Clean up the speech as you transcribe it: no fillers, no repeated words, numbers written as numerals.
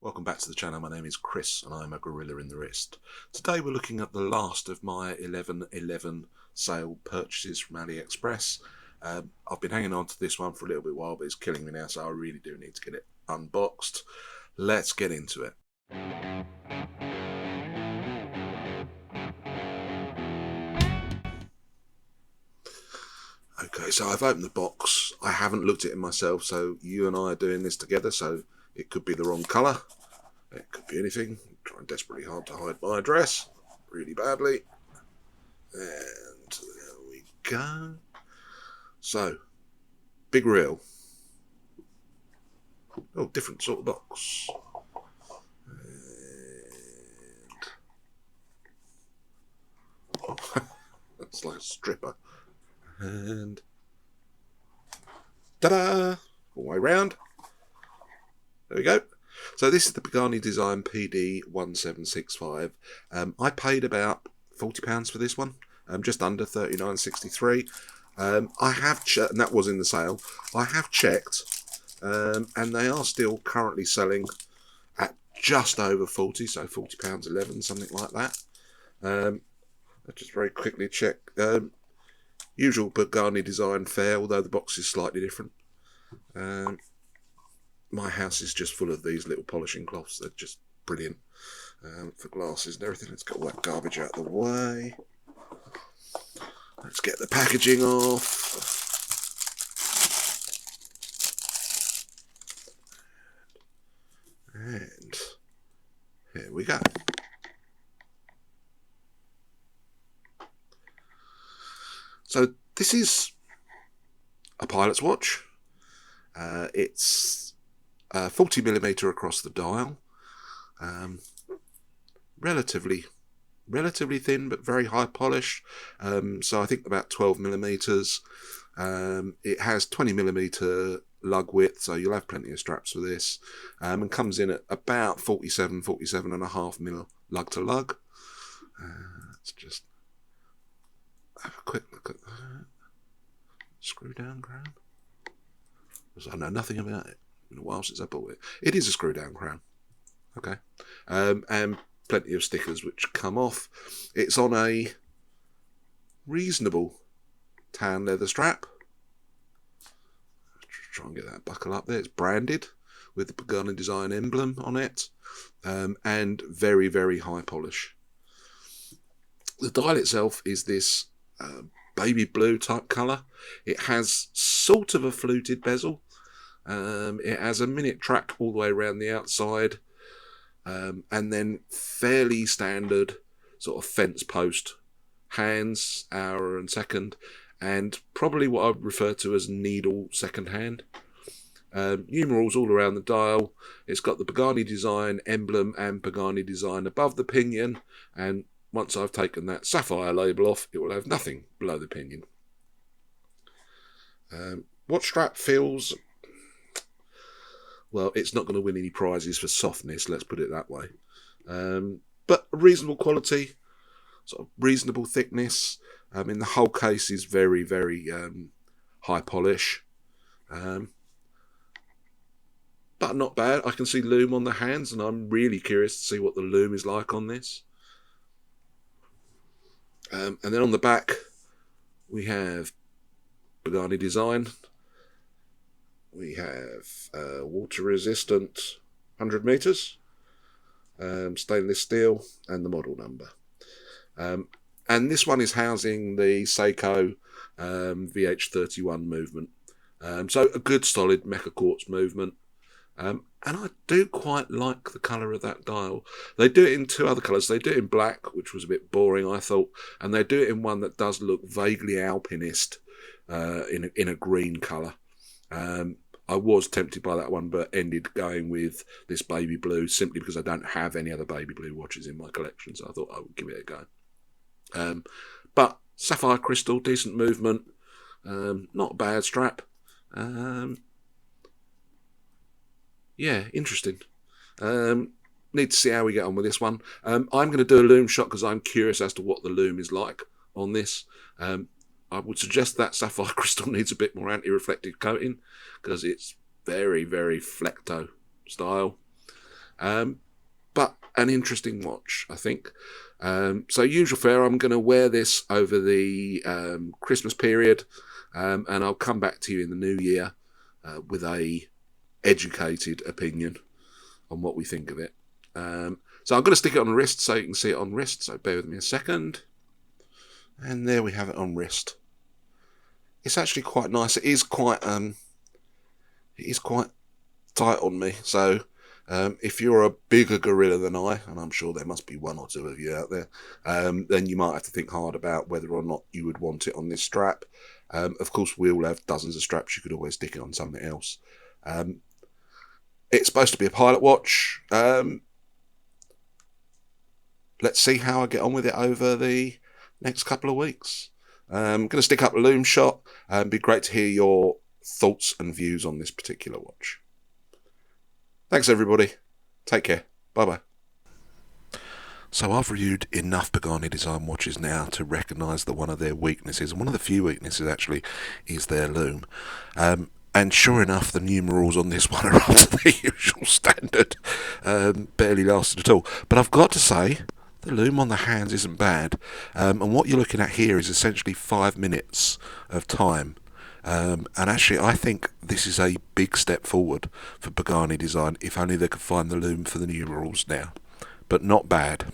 Welcome back to the channel. My name is Chris and I'm a gorilla in the wrist. Today we're looking at the last of my 11/11 sale purchases from AliExpress. I've been hanging on to this one for a little bit while, but it's killing me now, so I really do need to get it unboxed. Let's get into it. Okay, so I've opened the box. I haven't looked at it myself, so you and I are doing this together, so it could be the wrong colour. It could be anything. I'm trying desperately hard to hide my address really badly. And there we go. So, big reel. Oh, different sort of box. And that's like a stripper. And ta-da! All the way round. There we go. So this is the Pagani Design PD1765. I paid about £40 for this one, just under £39.63. I have checked, and that was in the sale. I have checked, and they are still currently selling at just over 40, so £40.11, something like that. I'll just very quickly check. Usual Pagani Design fare, although the box is slightly different. My house is just full of these little polishing cloths. They're just brilliant for glasses and everything. Let's get all that garbage out of the way. Let's get the packaging off. And here we go. So this is a pilot's watch. It's 40mm across the dial, relatively thin but very high polish. So I think about 12mm. It has 20mm lug width, so you'll have plenty of straps for this, and comes in at about 47.5mm lug to lug. Let's just have a quick look at that. Screw down crown. I know nothing about it. In a while since I bought it. It is a screw down crown. Okay. And plenty of stickers which come off. It's on a reasonable tan leather strap. Try and get that buckle up there. It's branded with the Pagani Design emblem on it, and very, very high polish. The dial itself is this baby blue type colour. It has sort of a fluted bezel. It has a minute track all the way around the outside, and then fairly standard sort of fence post hands, hour and second, and probably what I would refer to as needle second hand. Numerals all around the dial. It's got the Pagani Design emblem and Pagani Design above the pinion, and once I've taken that sapphire label off, it will have nothing below the pinion. Watch strap feels... well, it's not going to win any prizes for softness, let's put it that way. But reasonable quality, sort of reasonable thickness. I mean, the whole case is very, very high polish. But not bad. I can see lume on the hands, and I'm really curious to see what the lume is like on this. And then on the back, we have Pagani Design. We have water resistant 100 meters, stainless steel, and the model number. And this one is housing the Seiko VH31 movement. So a good solid mecha quartz movement. And I do quite like the colour of that dial. They do it in two other colours. They do it in black, which was a bit boring, I thought, and they do it in one that does look vaguely alpinist, in a green colour. I was tempted by that one, but ended going with this baby blue simply because I don't have any other baby blue watches in my collection, so I thought I would give it a go. But sapphire crystal, decent movement, not a bad strap. Yeah, interesting. Need to see how we get on with this one. I'm going to do a lume shot because I'm curious as to what the lume is like on this. I would suggest that sapphire crystal needs a bit more anti-reflective coating because it's very, very flecto style. but an interesting watch, I think. So usual fare, I'm going to wear this over the Christmas period, and I'll come back to you in the new year with a educated opinion on what we think of it. So I'm going to stick it on the wrist so you can see it on wrist, so bear with me a second. And there we have it on wrist. It's actually quite nice. It is quite tight on me, so if you're a bigger gorilla than I, and I'm sure there must be one or two of you out there, then you might have to think hard about whether or not you would want it on this strap. Of course, we all have dozens of straps. You could always stick it on something else. It's supposed to be a pilot watch. Let's see how I get on with it over the next couple of weeks. I'm going to stick up a lume shot. It'd be great to hear your thoughts and views on this particular watch. Thanks everybody. Take care. Bye bye. So I've reviewed enough Pagani Design watches now to recognise that one of their weaknesses, and one of the few weaknesses actually, is their lume. And sure enough, the numerals on this one are up to the usual standard. Barely lasted at all. But I've got to say, the lume on the hands isn't bad. And what you're looking at here is essentially 5 minutes of time. And actually, I think this is a big step forward for Pagani Design, if only they could find the lume for the numerals now. But not bad.